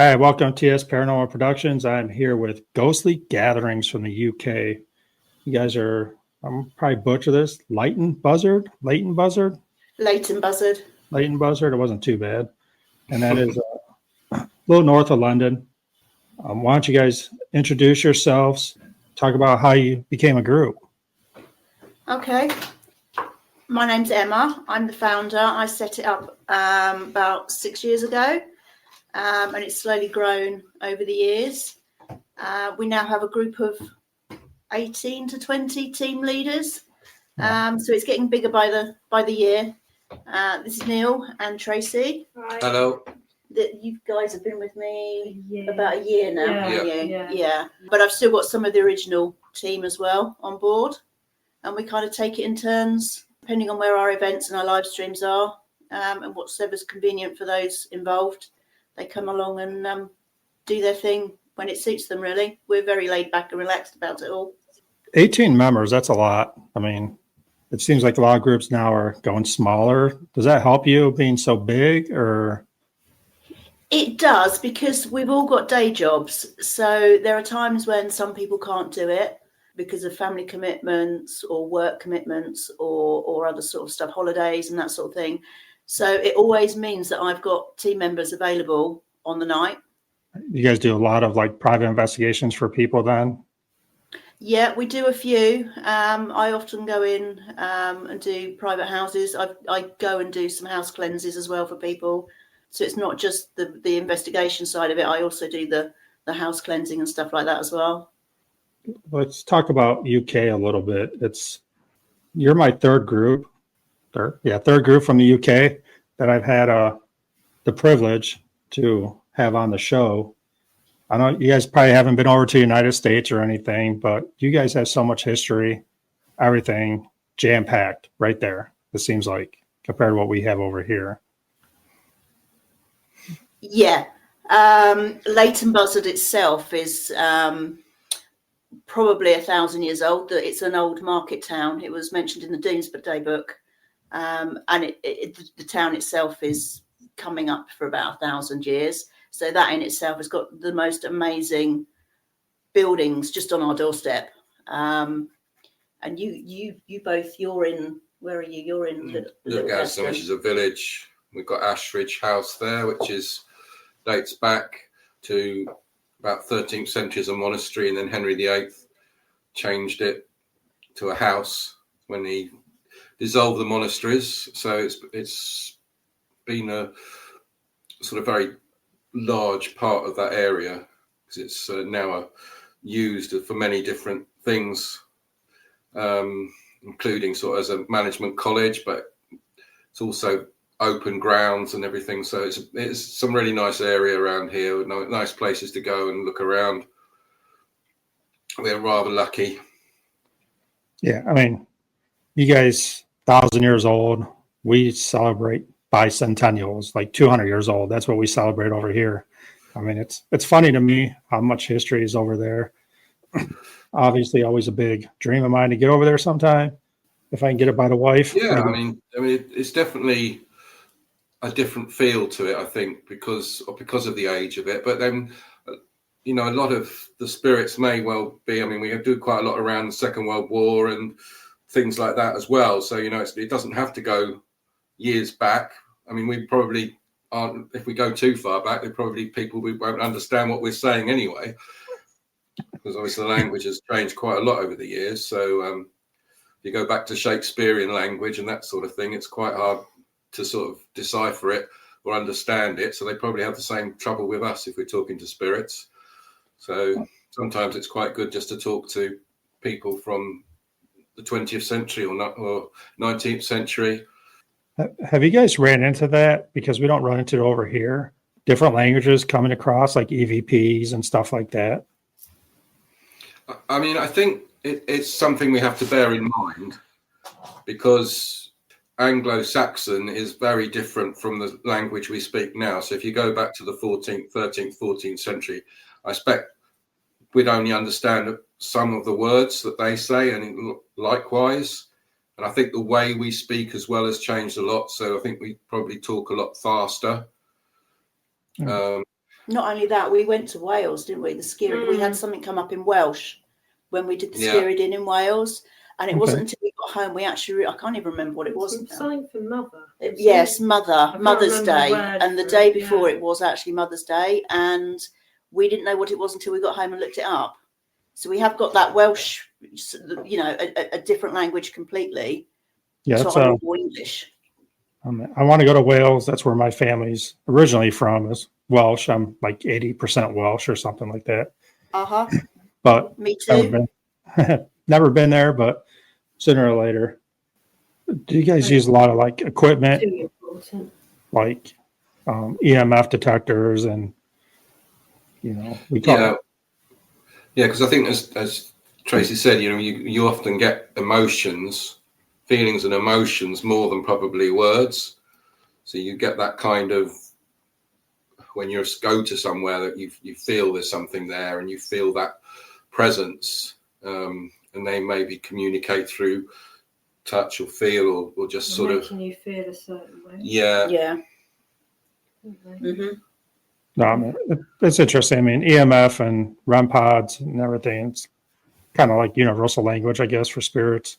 Hi, welcome to TS Paranormal Productions. I'm here with Ghostly Gatherings from the UK. You guys are, I'm probably butcher this, Leighton Buzzard? Leighton Buzzard. Leighton Buzzard, it wasn't too bad. And that is a little north of London. Why don't you guys introduce yourselves, talk about how you became a group? Okay. My name's Emma. I'm the founder. I set it up about 6 years ago. And it's slowly grown over the years. We now have a group of 18 to 20 team leaders. So it's getting bigger by the year. This is Neil and Tracy. Hi. Hello. You guys have been with me about a year now, haven't you? Yeah. But I've still got some of the original team as well on board. And we kind of take it in turns, depending on where our events and our live streams are, and whatever's convenient for those involved. They come along and do their thing when it suits them, really. We're very laid back and relaxed about it all. 18 members, that's a lot. I mean, it seems like a lot of groups now are going smaller. Does that help you being so big, or? It does, because we've all got day jobs. So there are times when some people can't do it because of family commitments or work commitments or other sort of stuff, holidays and that sort of thing. So it always means that I've got team members available on the night. You guys do a lot of like private investigations for people then? Yeah, we do a few. I often go in and do private houses. I go and do some house cleanses as well for people. So it's not just the investigation side of it. I also do the house cleansing and stuff like that as well. Let's talk about UK a little bit. You're my third group from the UK that I've had the privilege to have on the show. I know you guys probably haven't been over to the United States or anything, but you guys have so much history, everything jam-packed right there, it seems like, compared to what we have over here. Yeah. Leighton Buzzard itself is probably 1,000 years old. It's an old market town. It was mentioned in the Domesday Book. And the town itself is coming up for about 1,000 years. So that in itself has got the most amazing buildings just on our doorstep. And you both, you're in, where are you? You're in Littlegaston, which is a village. We've got Ashridge House there, which dates back to about 13th century as a monastery, and then Henry VIII changed it to a house when he dissolved the monasteries. So it's been a sort of very large part of that area, because it's now used for many different things, including sort of as a management college, but it's also open grounds and everything. So it's some really nice area around here, nice places to go and look around. We're rather lucky. Yeah, I mean, you guys 1,000 years old. We celebrate bicentennials, like 200 years old. That's what we celebrate over here. I mean, it's funny to me how much history is over there. Obviously, always a big dream of mine to get over there sometime, if I can get it by the wife. Yeah, I mean, it's definitely a different feel to it, I think, because of the age of it. But then, a lot of the spirits may well be. I mean, we do quite a lot around the Second World War and things like that as well. So, it doesn't have to go years back. I mean, we probably aren't, if we go too far back, we won't understand what we're saying anyway, because obviously the language has changed quite a lot over the years. So if you go back to Shakespearean language and that sort of thing, it's quite hard to sort of decipher it or understand it. So they probably have the same trouble with us if we're talking to spirits. So sometimes it's quite good just to talk to people from the 20th century or 19th century. Have you guys ran into that? Because we don't run into it over here. Different languages coming across, like EVPs and stuff like that. I mean, I think it's something we have to bear in mind, because Anglo-Saxon is very different from the language we speak now. So if you go back to the 13th, 14th century, I expect we'd only understand some of the words that they say, and likewise. And I think the way we speak as well has changed a lot. So I think we probably talk a lot faster. Not only that, we went to Wales, didn't we? The Skirrid. We had something come up in Welsh when we did the Skirrid in Wales. And it wasn't until we got home, we actually, I can't even remember what it was. Something for Mother. Yes, Mother's Day. And the day before it was actually Mother's Day. And we didn't know what it was until we got home and looked it up. So we have got that Welsh, a different language completely. Yeah, that's English. I want to go to Wales. That's where my family's originally from, is Welsh. I'm like 80% Welsh or something like that. But me too. Never been there, but sooner or later. Do you guys use a lot of like equipment, like EMF detectors, and we talk? Yeah, because I think as Tracy said, you often get feelings and emotions more than probably words. So you get that kind of, when you go to somewhere that you feel there's something there and you feel that presence, and they maybe communicate through touch or feel or just sort of making you feel a certain way. Yeah. No, I mean, it's interesting. I mean, EMF and REM pods and everything, it's kind of like universal language, I guess, for spirits.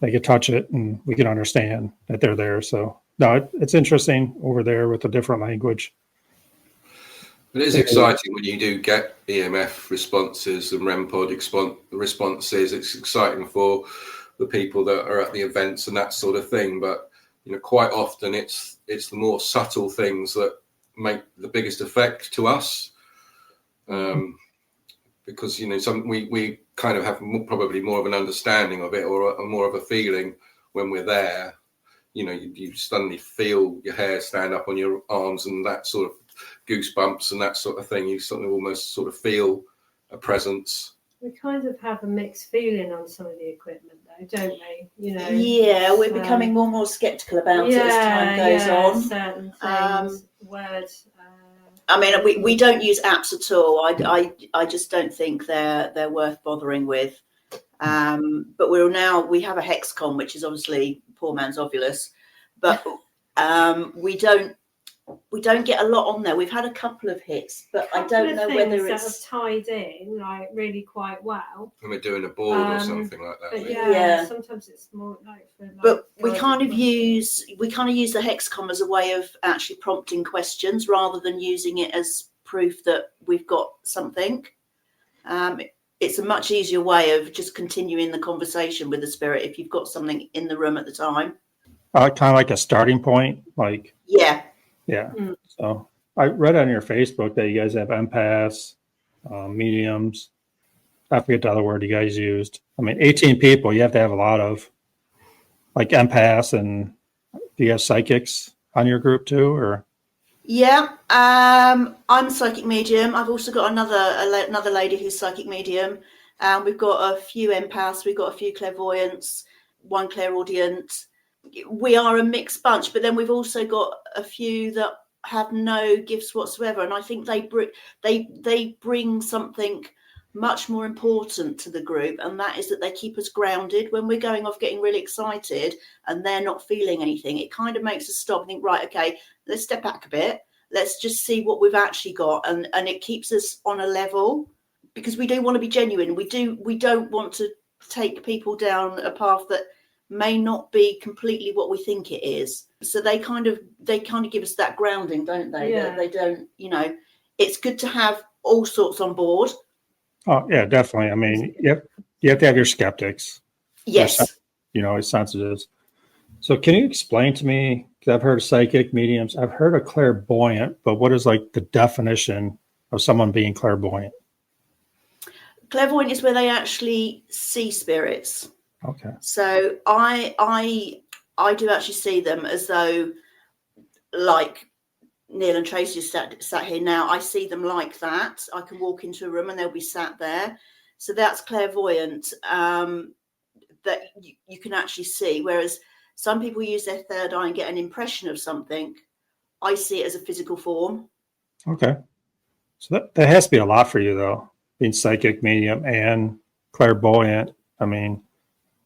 They can touch it and we can understand that they're there. So, no, it's interesting over there with a different language. It is exciting when you do get EMF responses and REM pod responses. It's exciting for the people that are at the events and that sort of thing. But, quite often it's the more subtle things that make the biggest effect to us, because we kind of have probably more of an understanding of it or more of a feeling when we're there. You suddenly feel your hair stand up on your arms and that sort of goosebumps and that sort of thing. You sort of almost sort of feel a presence. We kind of have a mixed feeling on some of the equipment, though, don't we? Yeah, we're becoming more and more sceptical about it as time goes on. Certain things, words. I mean, we don't use apps at all. I just don't think they're worth bothering with. But we have a Hexcom, which is obviously poor man's Ovilus, but we don't get a lot on there. We've had a couple of hits, but I don't know whether it's tied in like really quite well. When we're doing a board or something like that. But yeah, sometimes it's more like. But we kind of use the Hexcom as a way of actually prompting questions rather than using it as proof that we've got something. It's a much easier way of just continuing the conversation with the spirit if you've got something in the room at the time. Kind of like a starting point, like yeah. So I read on your Facebook that you guys have empaths, mediums. I forget the other word you guys used. I mean, 18 people. You have to have a lot of like empaths, and do you have psychics on your group too, or? Yeah, I'm a psychic medium. I've also got another lady who's psychic medium. We've got a few empaths. We've got a few clairvoyants, one clairaudient. We are a mixed bunch, but then we've also got a few that have no gifts whatsoever, and I think they bring something much more important to the group, and that is that they keep us grounded when we're going off getting really excited and they're not feeling anything. It kind of makes us stop and think, right, okay, let's step back a bit, let's just see what we've actually got, and it keeps us on a level, because we do want to be genuine. We don't want to take people down a path that may not be completely what we think it is. So they kind of give us that grounding, don't they? Yeah. They don't, it's good to have all sorts on board. Oh yeah, definitely. I mean, you have to have your skeptics. Yes. As sensitives. So can you explain to me, because I've heard of psychic mediums, I've heard of clairvoyant, but what is like the definition of someone being clairvoyant? Clairvoyant is where they actually see spirits. Okay. So I do actually see them as though, like Neil and Tracy sat here now, I see them like that. I can walk into a room and they'll be sat there. So that's clairvoyant, that you can actually see. Whereas some people use their third eye and get an impression of something. I see it as a physical form. Okay. So that has to be a lot for you, though, being psychic, medium, and clairvoyant. I mean,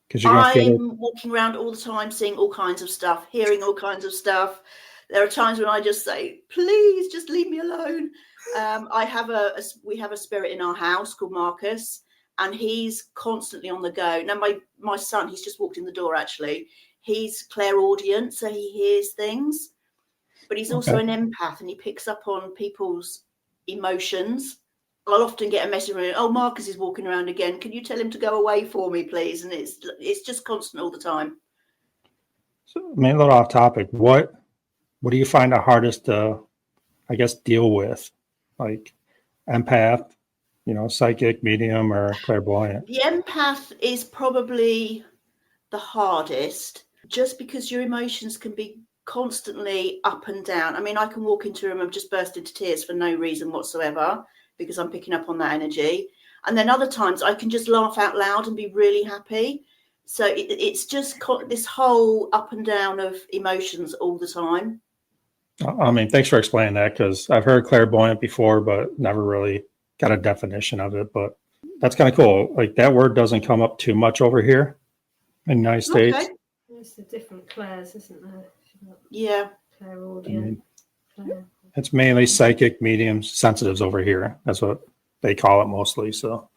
because I'm walking around all the time, seeing all kinds of stuff, hearing all kinds of stuff. There are times when I just say, please just leave me alone. We have a spirit in our house called Marcus, and he's constantly on the go. Now, my son, he's just walked in the door. Actually, he's clairaudient, so he hears things, but he's also an empath, and he picks up on people's emotions. I'll often get a message from, "Oh, Marcus is walking around again. Can you tell him to go away for me, please?" And it's just constant all the time. So, I mean, a little off topic. What do you find the hardest to, I guess, deal with? Like empath, psychic, medium, or clairvoyant? The empath is probably the hardest, just because your emotions can be constantly up and down. I mean, I can walk into a room and just burst into tears for no reason whatsoever because I'm picking up on that energy. And then other times I can just laugh out loud and be really happy. So it's just this whole up and down of emotions all the time. I mean, thanks for explaining that, because I've heard clairvoyant before, but never really got a definition of it. But that's kind of cool. Like, that word doesn't come up too much over here in the United States. Okay. There's the different clairs, isn't there? Yeah. Clairaudient. It's mainly psychic, mediums, sensitives over here. That's what they call it mostly. So,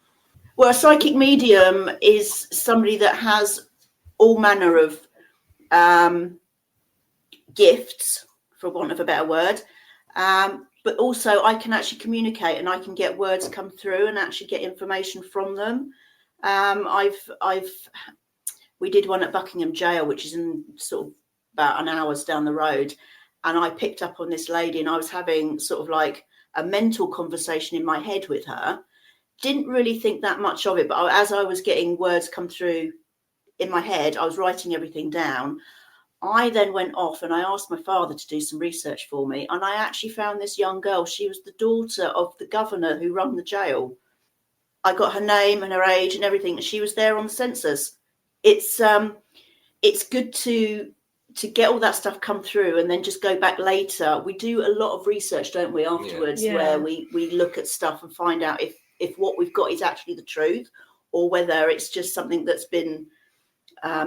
well, a psychic medium is somebody that has all manner of gifts, for want of a better word, but also I can actually communicate, and I can get words come through and actually get information from them. We did one at Buckingham Jail, which is in sort of about an hour's down the road, and I picked up on this lady, and I was having sort of like a mental conversation in my head with her. Didn't really think that much of it, but as I was getting words come through in my head, I was writing everything down. I then went off and I asked my father to do some research for me, and I actually found this young girl. She was the daughter of the governor who run the jail. I got her name and her age and everything, and she was there on the census. It's good to get all that stuff come through and then just go back later. We do a lot of research, don't we, afterwards, where we look at stuff and find out if what we've got is actually the truth, or whether it's just something that's been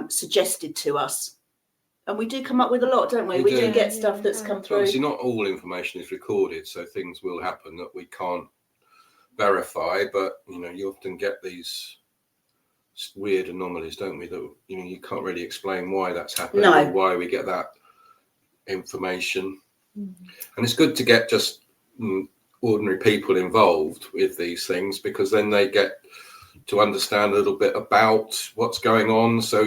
suggested to us. And we do come up with a lot, don't we? We do get stuff that's come through. Obviously, not all information is recorded, so things will happen that we can't verify. But you often get these weird anomalies, don't we? That you can't really explain why that's happening, or why we get that information. And it's good to get just ordinary people involved with these things, because then they get to understand a little bit about what's going on. So,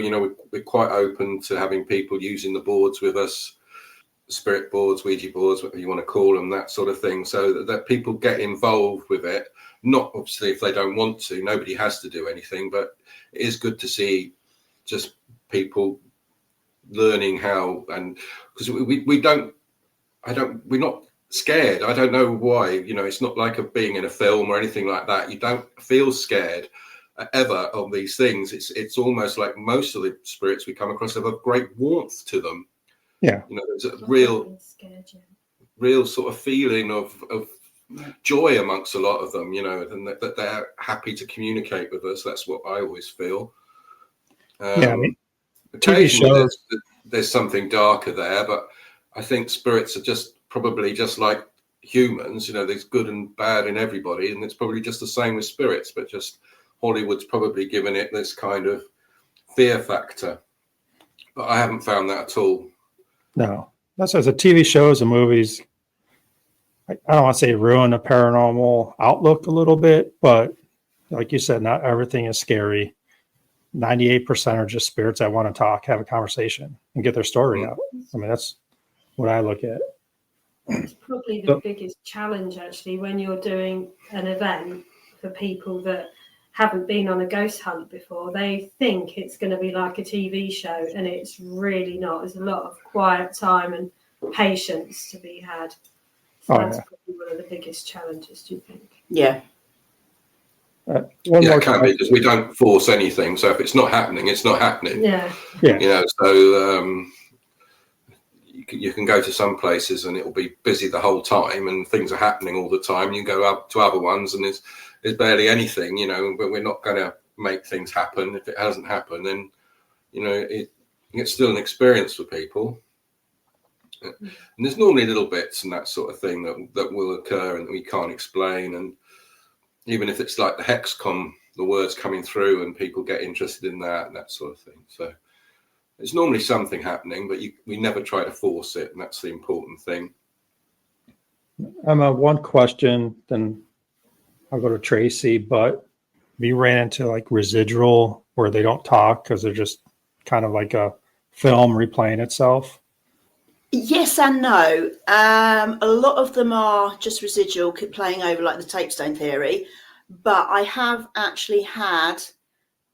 we're quite open to having people using the boards with us, spirit boards, Ouija boards, whatever you want to call them, that sort of thing, so that people get involved with it. Not obviously if they don't want to, nobody has to do anything, but it is good to see just people learning how, and because we're not scared. I don't know why, it's not like being in a film or anything like that. You don't feel scared ever of these things. It's almost like most of the spirits we come across have a great warmth to them. Yeah. There's a real sort of feeling of joy amongst a lot of them, and that they're happy to communicate with us. That's what I always feel. Occasionally there's something darker there, but I think spirits are probably just like humans. There's good and bad in everybody, and it's probably just the same with spirits, but just Hollywood's probably given it this kind of fear factor. But I haven't found that at all. No. That's as the TV shows and movies, I don't want to say ruin the paranormal outlook a little bit, but like you said, not everything is scary. 98% are just spirits that want to talk, have a conversation, and get their story out. I mean, that's what I look at. It's probably the biggest challenge, actually, when you're doing an event for people that haven't been on a ghost hunt before. They think it's going to be like a TV show, and it's really not. There's a lot of quiet time and patience to be had. So that's probably one of the biggest challenges, do you think? Yeah. It can be, because we don't force anything. So if it's not happening, it's not happening. Yeah. So you can go to some places and it will be busy the whole time and things are happening all the time. You go up to other ones and there's barely anything, but we're not going to make things happen. If it hasn't happened, then, it's still an experience for people. And there's normally little bits and that sort of thing that will occur and we can't explain. And even if it's like the hexcom, the words coming through and people get interested in that and that sort of thing. So it's normally something happening, but we never try to force it. And that's the important thing. Emma, one question, then I'll go to Tracy, but we ran into like residual where they don't talk because they're just kind of like a film replaying itself. Yes and no. A lot of them are just residual, playing over like the tapestone theory, but I have actually had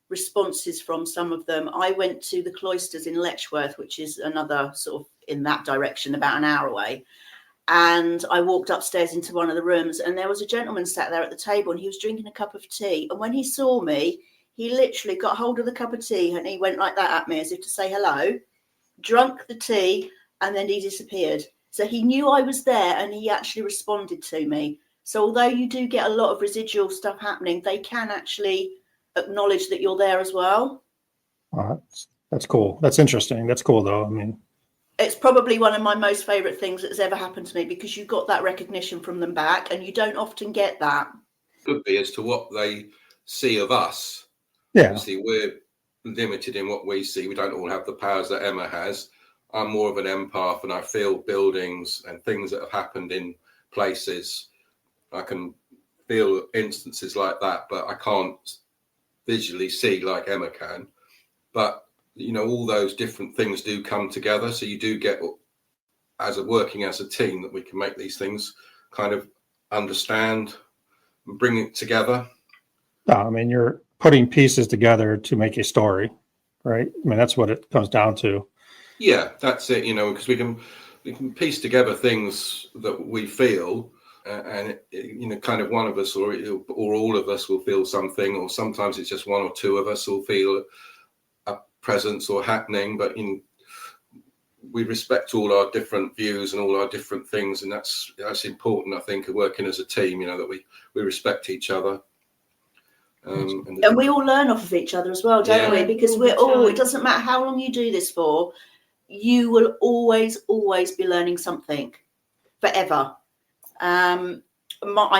responses from some of them. I went to the cloisters in Letchworth, which is another sort of in that direction, about an hour away. And I walked upstairs into one of the rooms and there was a gentleman sat there at the table and he was drinking a cup of tea. And when he saw me, he literally got hold of the cup of tea and he went like that at me as if to say hello, drunk the tea, and then he disappeared. So he knew I was there and he actually responded to me. So although you do get a lot of residual stuff happening, they can actually acknowledge that you're there as well. That's cool. That's interesting. That's cool, though. I mean, it's probably one of my most favourite things that's ever happened to me because you got that recognition from them back and you don't often get that. Could be as to what they see of us. Yeah. Obviously, we're limited in what we see. We don't all have the powers that Emma has. I'm more of an empath and I feel buildings and things that have happened in places. I can feel instances like that, but I can't visually see like Emma can. But, you know, all those different things do come together. So you do get, working as a team, that we can make these things kind of understand and bring it together. No, I mean, you're putting pieces together to make a story, right? I mean, that's what it comes down to. Yeah, that's it, you know, because we can piece together things that we feel and, you know, kind of one of us or all of us will feel something, or sometimes it's just one or two of us will feel a presence or happening, but we respect all our different views and all our different things. And that's important, I think, of working as a team, you know, that we respect each other. And we all learn off of each other as well, don't we? Because it doesn't matter how long you do this for, you will always be learning something forever. I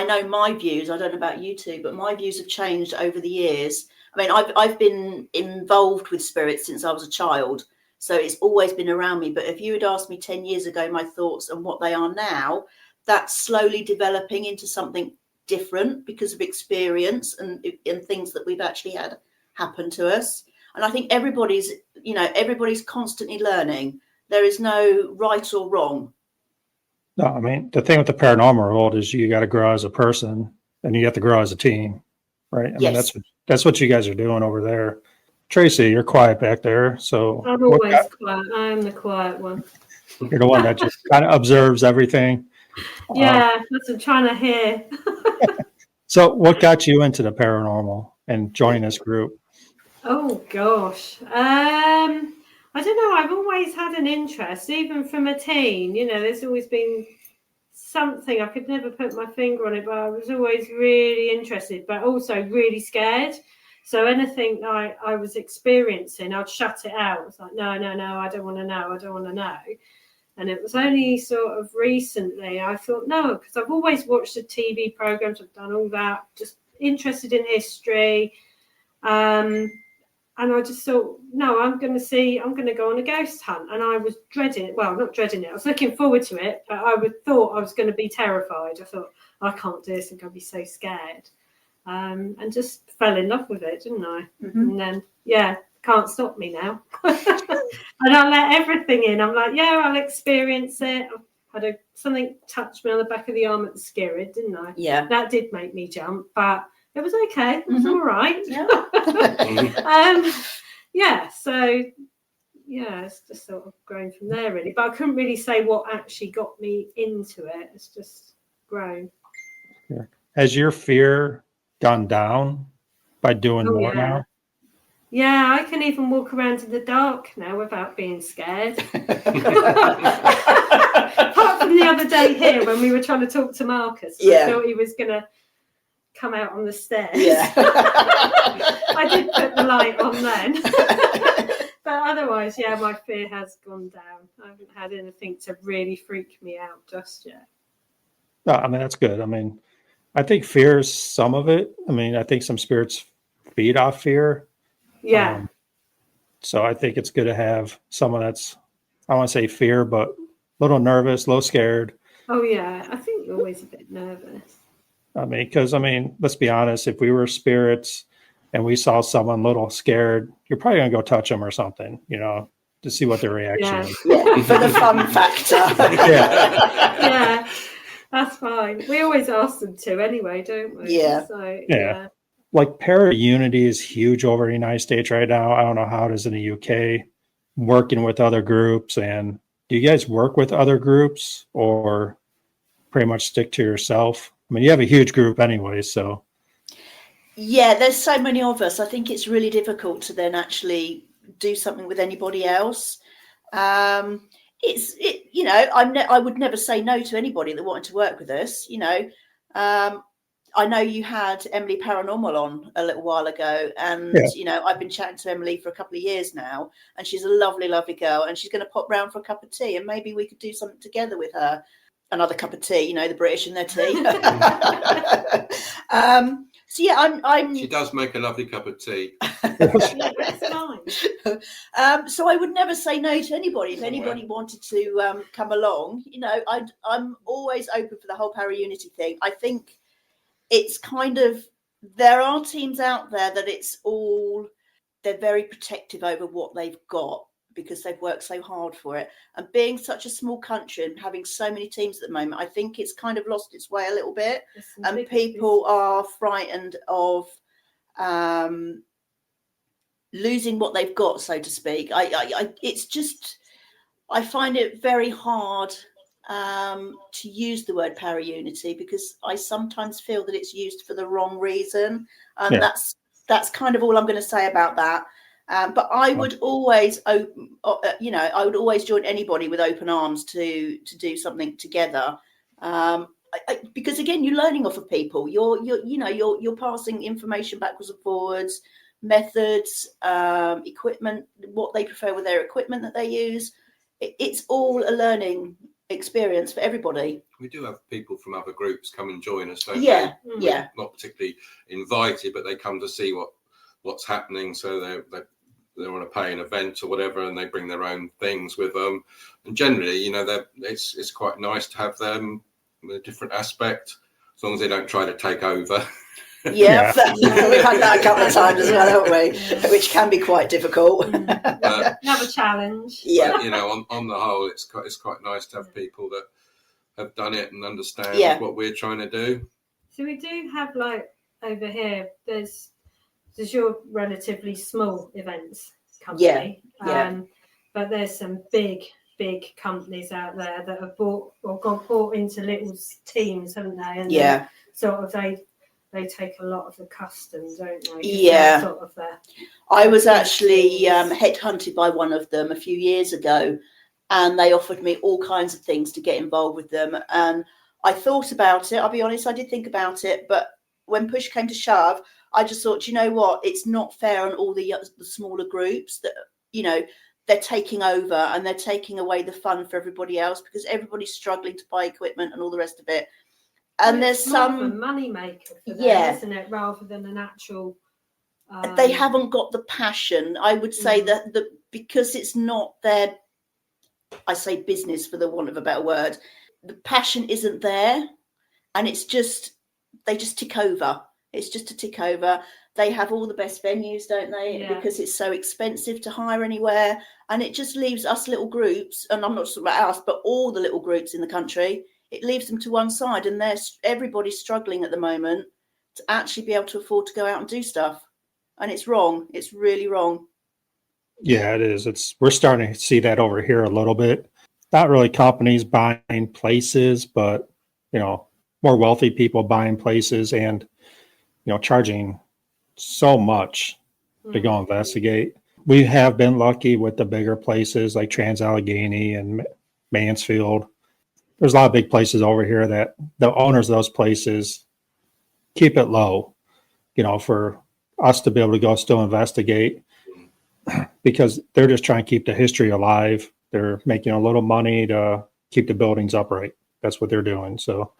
know my views, I don't know about you two, but my views have changed over the years. I mean, I've been involved with spirits since I was a child, so it's always been around me. But if you had asked me 10 years ago my thoughts and what they are now, that's slowly developing into something different because of experience and things that we've actually had happen to us. And I think everybody's constantly learning. There is no right or wrong. No, I mean, the thing with the paranormal world is you got to grow as a person and you have to grow as a team, right? I mean, that's what you guys are doing over there. Tracy, you're quiet back there. So I'm always quiet. I'm the quiet one. You're the one that just kind of observes everything. Yeah, that's what I'm trying to hear. So what got you into the paranormal and joining this group? Oh, gosh. I don't know. I've always had an interest, even from a teen. You know, there's always been something. I could never put my finger on it, but I was always really interested, but also really scared. So anything I was experiencing, I'd shut it out. It was like, no, I don't want to know. I don't want to know. And it was only sort of recently I thought, no, because I've always watched the TV programs. I've done all that, just interested in history. And I just thought, no, I'm going to go on a ghost hunt. And I was not dreading it. I was looking forward to it, but I thought I was going to be terrified. I thought, I can't do this. I'm going to be so scared. And just fell in love with it, didn't I? Mm-hmm. And then, can't stop me now. And I let everything in. I'm like, I'll experience it. I had something touch me on the back of the arm at the Skirrid, didn't I? Yeah. That did make me jump, but it was okay. It was all right. Yeah. So, it's just sort of grown from there, really. But I couldn't really say what actually got me into it. It's just grown. Yeah. Has your fear gone down by doing more now? Yeah, I can even walk around in the dark now without being scared. Apart from the other day here when we were trying to talk to Marcus. I thought he was going to come out on the stairs. Yeah. I did put the light on then. But otherwise, yeah, my fear has gone down. I haven't had anything to really freak me out just yet. No, I mean, that's good. I mean, I think fear is some of it. I mean, I think some spirits feed off fear. Yeah. So I think it's good to have someone that's, I want to say fear, but a little nervous, a little scared. Oh, yeah. I think you're always a bit nervous. I mean, because, I mean, let's be honest, if we were spirits and we saw someone a little scared, you're probably going to go touch them or something, you know, to see what their reaction is. Yeah, for the fun factor. Yeah, that's fine. We always ask them to anyway, don't we? Yeah. So, Yeah. Like para-unity is huge over in the United States right now. I don't know how it is in the UK, working with other groups. And do you guys work with other groups or pretty much stick to yourself? I mean, you have a huge group anyway, so. Yeah, there's so many of us. I think it's really difficult to then actually do something with anybody else. I would never say no to anybody that wanted to work with us. You know, I know you had Emily Paranormal on a little while ago, and you know, I've been chatting to Emily for a couple of years now, and she's a lovely, lovely girl, and she's going to pop round for a cup of tea, and maybe we could do something together with her. Another cup of tea, you know, the British and their tea. So yeah, I'm. She does make a lovely cup of tea. That's fine. So I would never say no to anybody. If anybody wanted to come along, you know, I'm always open for the whole para-unity thing. I think it's kind of, there are teams out there that they're very protective over what they've got because they've worked so hard for it. And being such a small country and having so many teams at the moment, I think it's kind of lost its way a little bit. And people are frightened of losing what they've got, so to speak. It's just, I find it very hard to use the word para-unity because I sometimes feel that it's used for the wrong reason. And that's kind of all I'm going to say about that. But I would always I would always join anybody with open arms to do something together. Because again, you're learning off of people. You're passing information backwards and forwards, methods, equipment, what they prefer with their equipment that they use. It's all a learning experience for everybody. We do have people from other groups come and join us. So yeah. Not particularly invited, but they come to see what's happening. So they want to pay an event or whatever, and they bring their own things with them. And generally, you know, it's quite nice to have them with a different aspect, as long as they don't try to take over. Yeah. We've had that a couple of times as well, haven't we? Yeah. Which can be quite difficult. Another challenge. Yeah. But, you know, on the whole, it's quite nice to have people that have done it and understand what we're trying to do. So we do have, like, over here, there's your relatively small events company. Yeah. But there's some big companies out there that have got bought into little teams, haven't they? And sort of they take a lot of the customs, don't they? Yeah. Sort of I was actually headhunted by one of them a few years ago, and they offered me all kinds of things to get involved with them. And I thought about it. I'll be honest, I did think about it, but when push came to shove, I just thought, you know what, it's not fair on all the smaller groups that, you know, they're taking over and they're taking away the fun for everybody else because everybody's struggling to buy equipment and all the rest of it. And there's some more of a money maker for them, isn't it, rather than an actual. They haven't got the passion. I would say that because it's not their, I say business for the want of a better word, the passion isn't there, and it's just they just tick over. It's just a tick over. They have all the best venues, don't they? Yeah. Because it's so expensive to hire anywhere. And it just leaves us little groups, and I'm not talking about us, but all the little groups in the country, it leaves them to one side. And everybody's struggling at the moment to actually be able to afford to go out and do stuff. And it's wrong. It's really wrong. Yeah, it is. We're starting to see that over here a little bit. Not really companies buying places, but, you know, more wealthy people buying places and, you know, charging so much to go investigate. We have been lucky with the bigger places like Trans-Allegheny and Mansfield. There's a lot of big places over here that the owners of those places keep it low, you know, for us to be able to go still investigate. because they're just trying to keep the history alive. They're making a little money to keep the buildings upright. That's what they're doing. So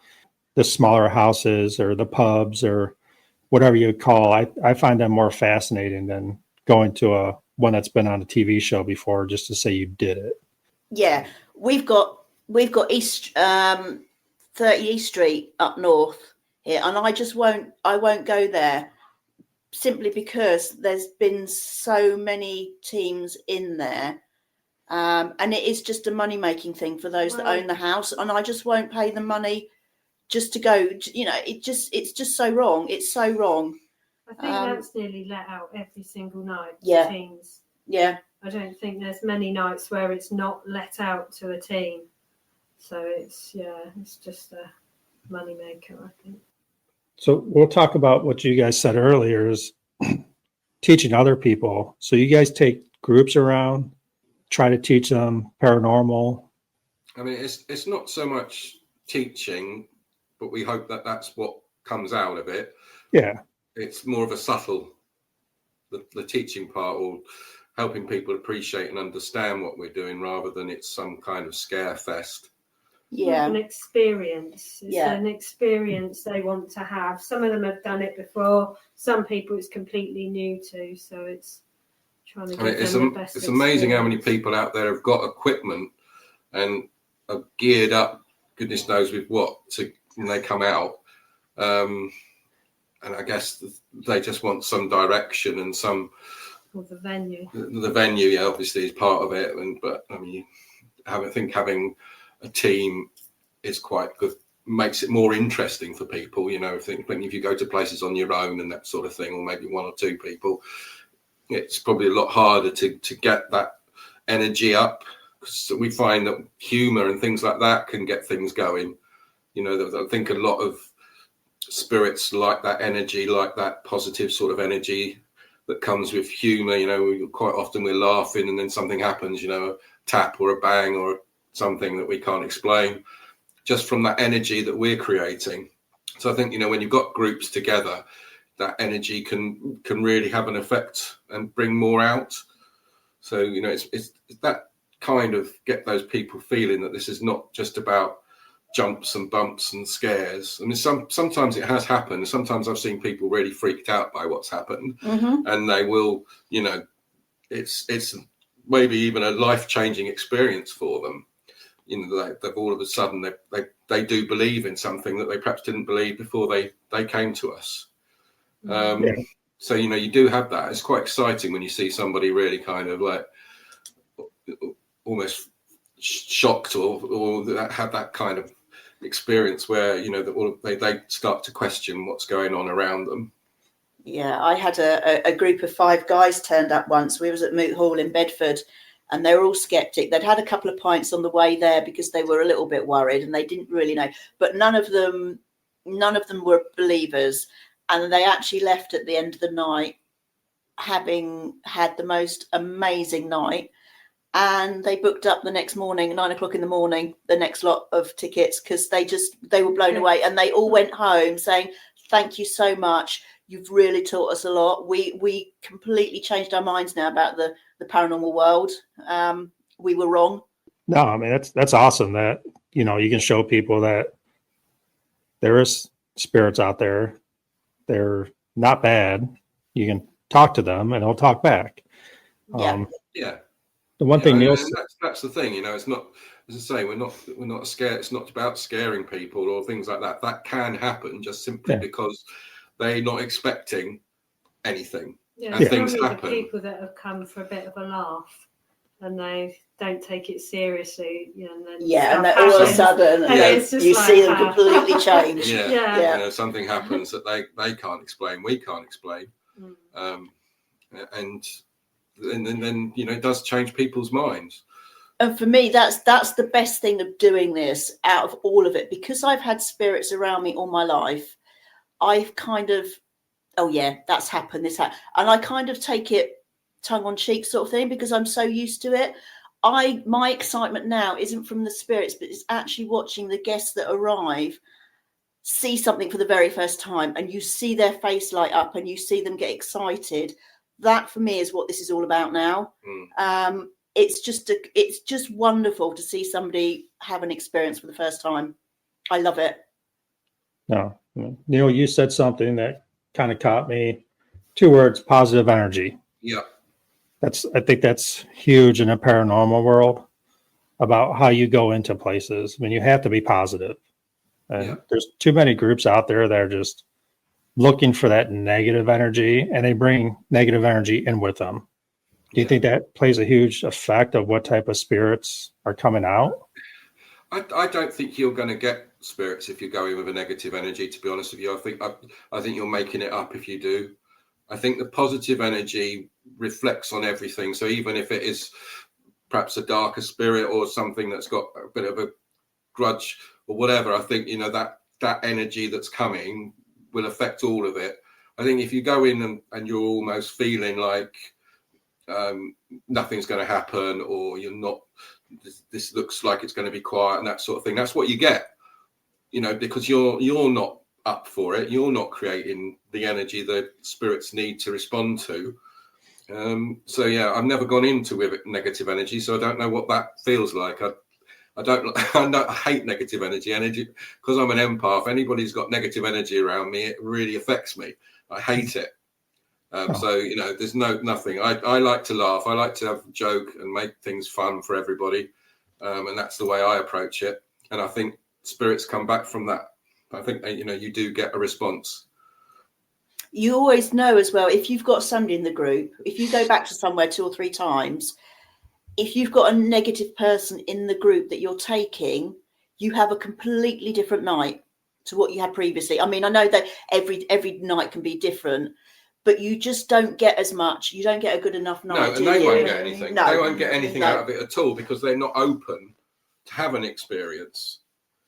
the smaller houses or the pubs or whatever you call, I find them more fascinating than going to one that's been on a TV show before just to say you did it. Yeah, we've got East 30 East Street up north here, and I won't go there simply because there's been so many teams in there, and it is just a money making thing for those that own the house, and I just won't pay the money just to go. You know, it's just so wrong. It's so wrong. I think that's nearly let out every single night. Yeah. Teams. Yeah. I don't think there's many nights where it's not let out to a team. So it's just a moneymaker, I think. So we'll talk about what you guys said earlier is teaching other people. So you guys take groups around, try to teach them paranormal. I mean, it's not so much teaching, but we hope that that's what comes out of it. Yeah. It's more of a subtle, the teaching part, or helping people appreciate and understand what we're doing rather than it's some kind of scare fest. Yeah. An experience. It's an experience they want to have. Some of them have done it before. Some people it's completely new to. So it's trying to give them the best. It's amazing how many people out there have got equipment and are geared up, goodness knows with what, when they come out. And I guess they just want some direction and some. Or the venue. The venue, yeah, obviously is part of it. But I mean, I think having a team is quite good, makes it more interesting for people. You know, I think if you go to places on your own and that sort of thing, or maybe one or two people, it's probably a lot harder to get that energy up. So we find that humor and things like that can get things going. You know, I think a lot of spirits like that energy, like that positive sort of energy that comes with humor. You know, quite often we're laughing and then something happens, you know, a tap or a bang or something that we can't explain, just from that energy that we're creating. So I think, you know, when you've got groups together, that energy can really have an effect and bring more out. So, you know, it's that kind of get those people feeling that this is not just about jumps and bumps and scares. I mean, sometimes it has happened. Sometimes I've seen people really freaked out by what's happened, and they will, you know, it's maybe even a life-changing experience for them. You know, they've all of a sudden they do believe in something that they perhaps didn't believe before they came to us. So, you know, you do have that. It's quite exciting when you see somebody really kind of like almost shocked or have that kind of experience where, you know, that they start to question what's going on around them. Yeah, I had a group of 5 guys turned up once. We was at Moot Hall in Bedford, and they were all skeptic. They'd had a couple of pints on the way there because they were a little bit worried and they didn't really know. But none of them were believers, and they actually left at the end of the night having had the most amazing night. And they booked up the next morning, 9 o'clock in the morning, the next lot of tickets, because they were blown away, and they all went home saying, "Thank you so much. You've really taught us a lot. We completely changed our minds now about the paranormal world. We were wrong." No, I mean, that's awesome that, you know, you can show people that there is spirits out there. They're not bad. You can talk to them and they'll talk back. Yeah. The one thing Neil, that's the thing, you know, it's not, as I say, we're not scared. It's not about scaring people or things like that. That can happen just simply because they're not expecting anything. Yeah, and things happen. People that have come for a bit of a laugh and they don't take it seriously, you know, and then and then all of a sudden you see them completely change. You know, something happens that they can't explain, we can't explain, and then you know, it does change people's minds. And for me, that's the best thing of doing this out of all of it, because I've had spirits around me all my life. I've kind of, oh yeah, that's happened, this happened, and I kind of take it tongue on cheek sort of thing because I'm so used to it. My excitement now isn't from the spirits, but it's actually watching the guests that arrive see something for the very first time, and you see their face light up and you see them get excited. that for me is what this is all about now. It's just wonderful to see somebody have an experience for the first time. I love it. No, Neil, you said something that kind of caught me. 2 words: positive energy. Yeah. I think that's huge in a paranormal world about how you go into places. I mean, you have to be positive. And there's too many groups out there that are just looking for that negative energy, and they bring negative energy in with them. Do you think that plays a huge effect of what type of spirits are coming out? I don't think you're going to get spirits if you're going with a negative energy, to be honest with you. I think you're making it up if you do. I think the positive energy reflects on everything. So even if it is perhaps a darker spirit or something that's got a bit of a grudge or whatever, I think, that energy that's coming will affect all of it. I think if you go in and you're almost feeling like nothing's going to happen, or you're not, this looks like it's going to be quiet and that sort of thing, that's what you get, because you're not up for it. You're not creating the energy that spirits need to respond to. So yeah, I've never gone into with negative energy, so I don't know what that feels like. I hate negative energy because I'm an empath. Anybody's got negative energy around me, it really affects me. I hate it. So there's nothing. I like to laugh. I like to have a joke and make things fun for everybody, and that's the way I approach it. And I think spirits come back from that. I think you do get a response. You always know as well, if you've got somebody in the group, if you go back to somewhere 2 or 3 times, if you've got a negative person in the group that you're taking, you have a completely different night to what you had previously. I mean, I know that every night can be different, but you just don't get as much. You don't get a good enough night. No, and they won't get anything. No, they won't get anything out of it at all, because they're not open to have an experience.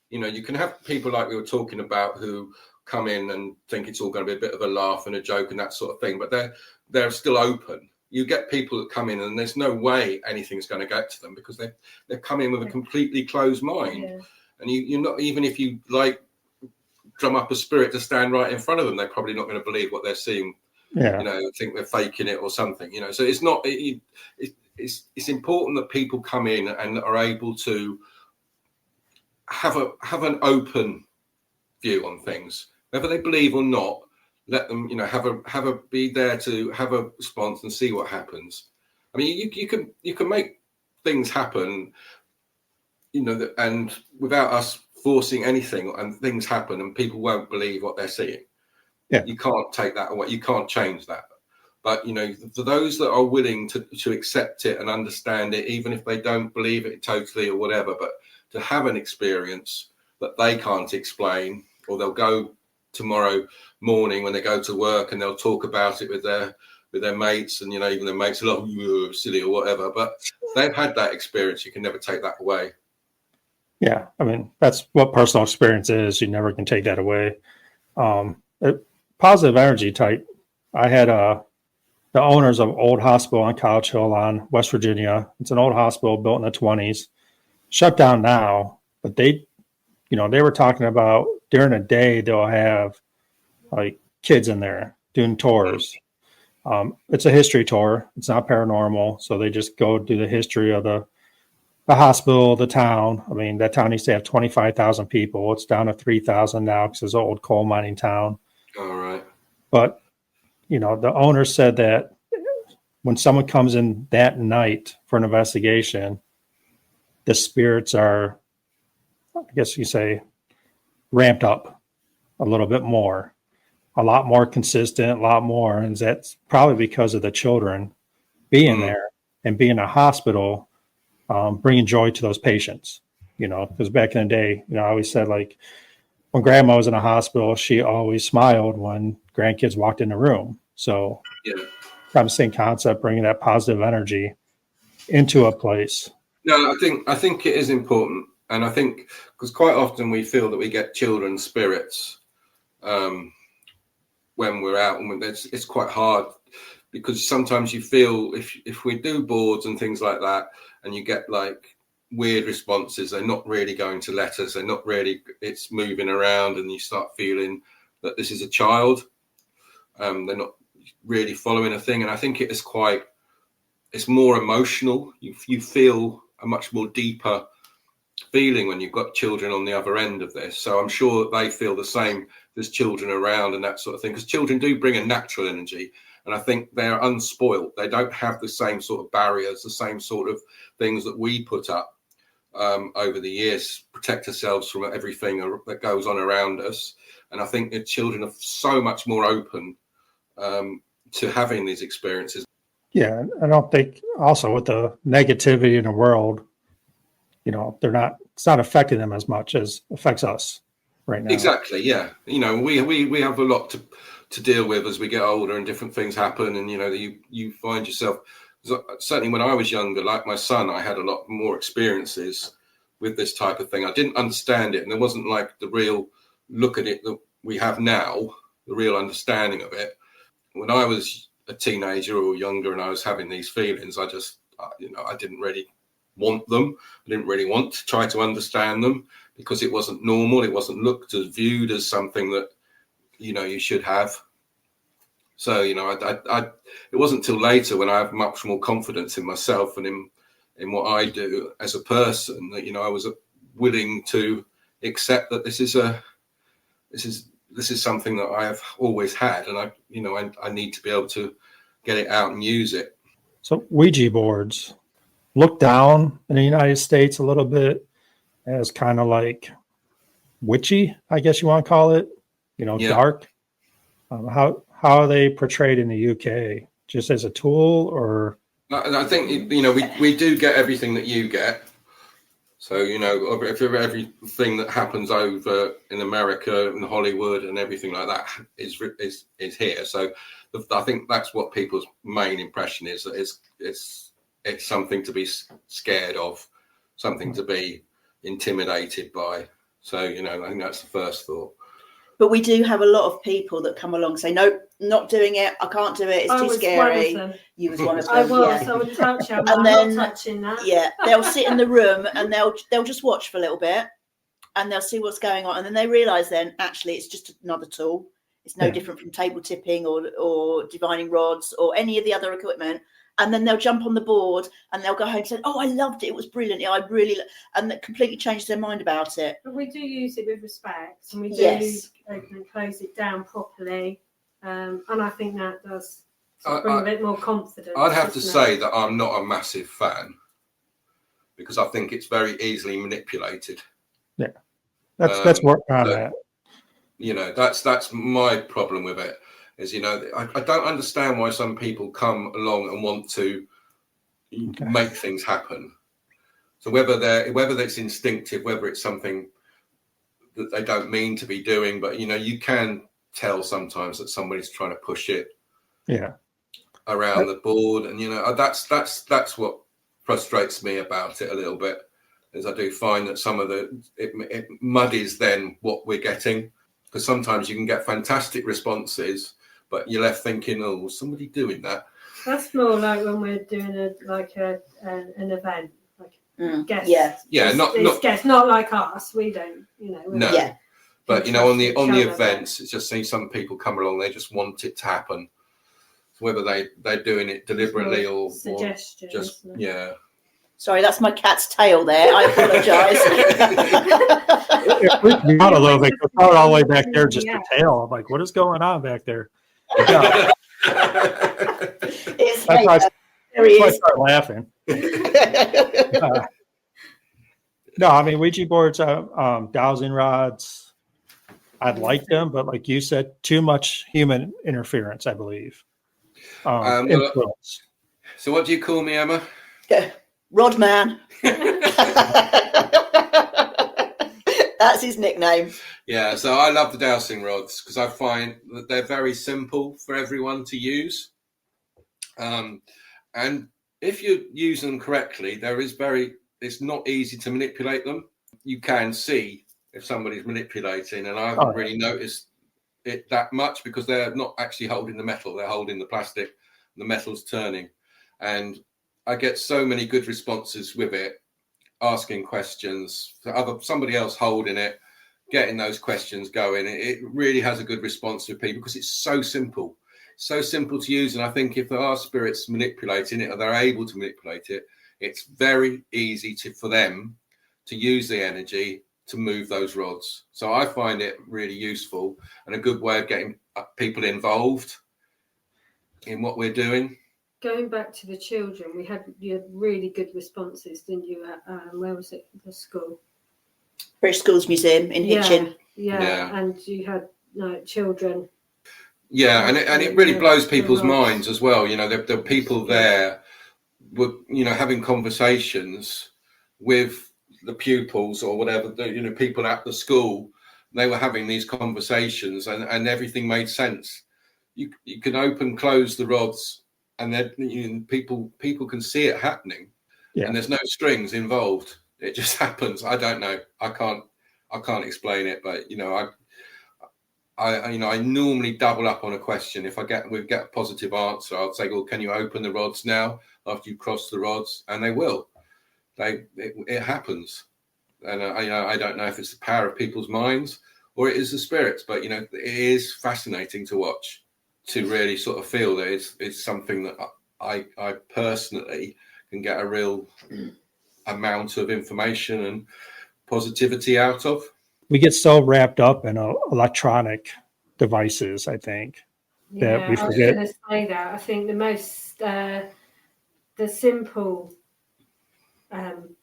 You can have people like we were talking about who come in and think it's all going to be a bit of a laugh and a joke and that sort of thing, but they're still open. You get people that come in and there's no way anything's going to get to them, because they've come in with a completely closed mind. Yeah. And you're not, even if you drum up a spirit to stand right in front of them, they're probably not going to believe what they're seeing. Yeah. Think they're faking it or something. So it's not. It's important that people come in and are able to have an open view on things, whether they believe or not. Let them, be there to have a response and see what happens. I mean, you can make things happen, and without us forcing anything, and things happen, and people won't believe what they're seeing. Yeah, you can't take that away. You can't change that. But for those that are willing to accept it and understand it, even if they don't believe it totally or whatever, but to have an experience that they can't explain, or they'll go tomorrow morning when they go to work and they'll talk about it with their mates, and even their mates are like, "You're silly" or whatever, but they've had that experience. You can never take that away. Yeah, I mean, that's what personal experience is. You never can take that away. Positive energy type. I had the owners of Old Hospital on College Hill on West Virginia. It's an old hospital built in the 20s, shut down now, but they were talking about during the day they'll have like kids in there doing tours. It's a history tour. It's not paranormal, so they just go do the history of the hospital, the town. I mean, that town used to have 25,000 people. It's down to 3,000 now because it's an old coal mining town. All right. But the owner said that when someone comes in that night for an investigation, the spirits are, I guess you say, ramped up a little bit more, a lot more consistent, a lot more. And that's probably because of the children being there and being in a hospital, bringing joy to those patients, because back in the day, I always said, like, when grandma was in a hospital, she always smiled when grandkids walked in the room. So kind of the same concept, bringing that positive energy into a place. No, I think it is important. And I think because quite often we feel that we get children's spirits when we're out, and it's quite hard, because sometimes you feel if we do boards and things like that, and you get like weird responses, they're not really going to letters, they're not really, it's moving around, and you start feeling that this is a child. They're not, really following a thing. And I think it's more emotional. You feel a much more deeper feeling when you've got children on the other end of this. So I'm sure they feel the same. There's children around and that sort of thing, because children do bring a natural energy, and I think they're unspoilt. They don't have the same sort of barriers, the same sort of things that we put up over the years, protect ourselves from everything that goes on around us. And I think the children are so much more open to having these experiences. Yeah, I don't think also with the negativity in the world, it's not affecting them as much as affects us right now. Exactly. Yeah. We have a lot to deal with as we get older, and different things happen. And, you find yourself, certainly when I was younger, like my son, I had a lot more experiences with this type of thing. I didn't understand it. And there wasn't like the real look at it that we have now, the real understanding of it. When I was a teenager or younger and I was having these feelings, I didn't really want them. I didn't really want to try to understand them, because it wasn't normal. It wasn't viewed as something that, you should have. So, it wasn't till later, when I have much more confidence in myself and in what I do as a person, that, I was willing to accept that this is something that I have always had. And I need to be able to get it out and use it. So Ouija boards look down in the United States a little bit as kind of like witchy, I guess you want to call it, dark. How are they portrayed in the UK? Just as a tool, or? I think, we do get everything that you get. So, if everything that happens over in America and Hollywood and everything like that is here. So I think that's what people's main impression is, that it's something to be scared of, something to be intimidated by. So, I think that's the first thought. But we do have a lot of people that come along and say, no, not doing it. I can't do it. It's too scary. You was one of them. I was. Yeah. I would touch them. And then, not touching that. Yeah, they'll sit in the room and they'll just watch for a little bit, and they'll see what's going on. And then they realise then, actually, it's just another tool. It's no different from table tipping or divining rods or any of the other equipment. And then they'll jump on the board and they'll go home and say, oh, I loved it. It was brilliant. And that completely changed their mind about it. But we do use it with respect, and we do open and close it down properly. And I think that does bring a bit more confidence. I'd have to say that I'm not a massive fan, because I think it's very easily manipulated. Yeah, that's what I'm at. That's my problem with it. Is, I don't understand why some people come along and want to make things happen. So whether it's instinctive, whether it's something that they don't mean to be doing, but you can tell sometimes that somebody's trying to push it around the board, and that's what frustrates me about it a little bit. Is I do find that some of it muddies then what we're getting, because sometimes you can get fantastic responses, but you're left thinking, oh, was somebody doing that? That's more like when we're doing an event, like guests. Not guests, not like us. We don't, No. Yeah. But on the events, it's just seeing some people come along. They just want it to happen. So whether they're doing it deliberately or just Sorry, that's my cat's tail there. I apologise. It freaked me out a little bit. It's probably all the way back there, just the tail. I'm like, what is going on back there? Yeah. It's there he is. I start laughing. No, I mean, Ouija boards, dowsing rods, I'd like them, but like you said, too much human interference, I believe. Influence. So what do you call me, Emma? Rodman. That's his nickname. Yeah, so I love the dowsing rods because I find that they're very simple for everyone to use. And if you use them correctly, it's not easy to manipulate them. You can see if somebody's manipulating, and I haven't really noticed it that much because they're not actually holding the metal, they're holding the plastic, the metal's turning. And I get so many good responses with it, asking questions, somebody else holding it, getting those questions going. It really has a good response with people because it's so simple. so simple to use. And I think if there are spirits manipulating it, or they're able to manipulate it, it's very easy for them to use the energy to move those rods. So I find it really useful and a good way of getting people involved in what we're doing. Going back to the children, you had really good responses, didn't you? At where was it? The school, British Schools Museum in Hitchin. Yeah, and you had children. Yeah, and it really blows people's minds as well. You know, there are people there were, having conversations with the pupils or whatever, people at the school. They were having these conversations and everything made sense. You can close the rods and then people can see it happening. Yeah. And there's no strings involved. It just happens. I don't know. I can't explain it, but I normally double up on a question. If we get a positive answer, I'll say, well, can you open the rods now after you cross the rods? And they will. It happens. And I don't know if it's the power of people's minds or it is the spirits, but it is fascinating to watch, to really sort of feel that it's something that I personally can get a real amount of information and positivity out of. We get so wrapped up in electronic devices, I think, that we forget. I was going to say that. I think the most, the simple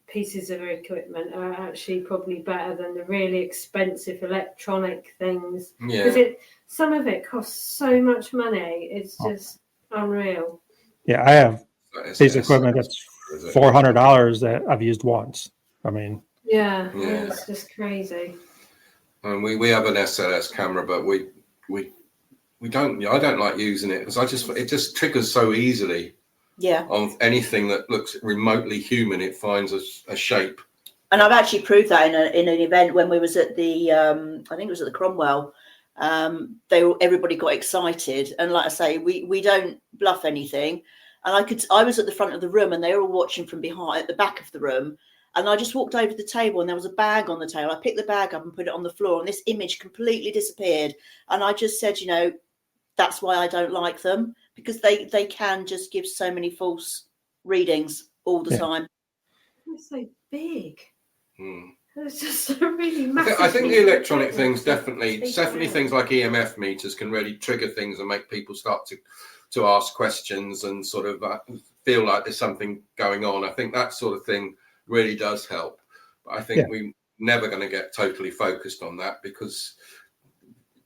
pieces of equipment are actually probably better than the really expensive electronic things. Yeah. Because some of it costs so much money. It's just unreal. Yeah, I have piece of equipment that's $400 that I've used once. I mean, yeah. It's just crazy. And we have an SLS camera, but we don't. I don't like using it because it just triggers so easily. Yeah. On anything that looks remotely human, it finds a shape. And I've actually proved that in an event when we was at the I think it was at the Cromwell. Everybody got excited, and like I say, we don't bluff anything. And I was at the front of the room, and they were all watching from behind at the back of the room. And I just walked over to the table and there was a bag on the table. I picked the bag up and put it on the floor and this image completely disappeared. And I just said, that's why I don't like them, because they can just give so many false readings all the time. They're so big. It's just a really massive. I think the electronic things definitely things like EMF meters can really trigger things and make people start to ask questions and sort of feel like there's something going on. I think that sort of thing really does help, but I think we're never going to get totally focused on that, because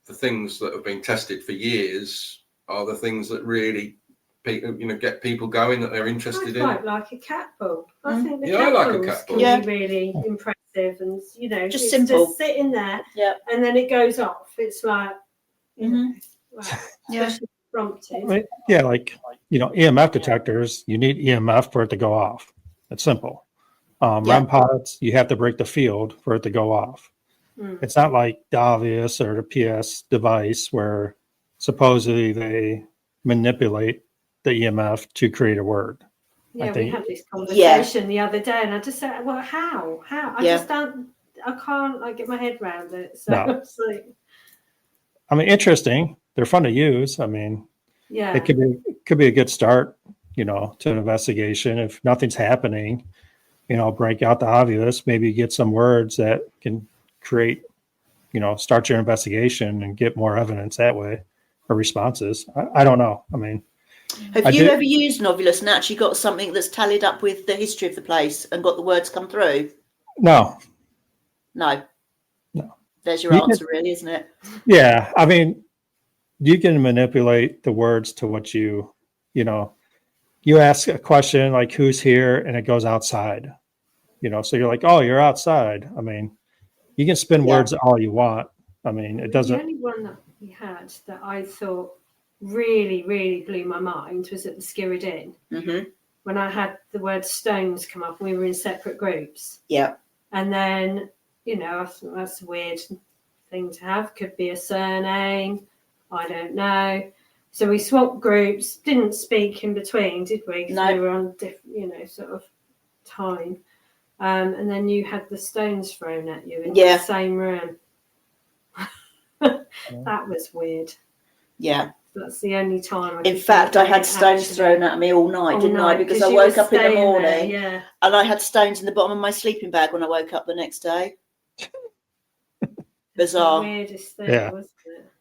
the things that have been tested for years are the things that really get people going, that they're interested in. I quite like a cat ball. I think the cat balls can be really impressive, and just simple, just sitting there, and then it goes off. It's like prompted. Yeah, like EMF detectors, you need EMF for it to go off. It's simple. REM pods, you have to break the field for it to go off. It's not like the obvious or the PS device where supposedly they manipulate the EMF to create a word. Yeah, we had this conversation the other day, and I just said, "Well, how? I just don't. I can't get my head around it." So, I mean, interesting. They're fun to use. I mean, it could be a good start, to an investigation. If nothing's happening, break out the obvious. Maybe get some words that can create, start your investigation and get more evidence that way, or responses. I don't know. I mean, have you ever used Novulus and actually got something that's tallied up with the history of the place and got the words come through? No. There's your answer, really, isn't it? Yeah, I mean, you can manipulate the words to what you ask a question like "Who's here?" and it goes outside. So you're like, "Oh, you're outside." I mean, you can spin words all you want. I mean, it doesn't. The only one that we had that I thought really, really blew my mind was at the Skirrid Inn, when I had the word stones come up. We were in separate groups. Yeah. And then, I thought that's a weird thing to have. Could be a surname. I don't know. So we swapped groups, didn't speak in between, did we? Because we were on different, sort of time. And then you had the stones thrown at you in the same room. That was weird. Yeah. That's the only time. In fact, I had stones thrown at me all night, didn't I? Because I woke up in the morning and I had stones in the bottom of my sleeping bag when I woke up the next day. Bizarre. The weirdest thing, wasn't it?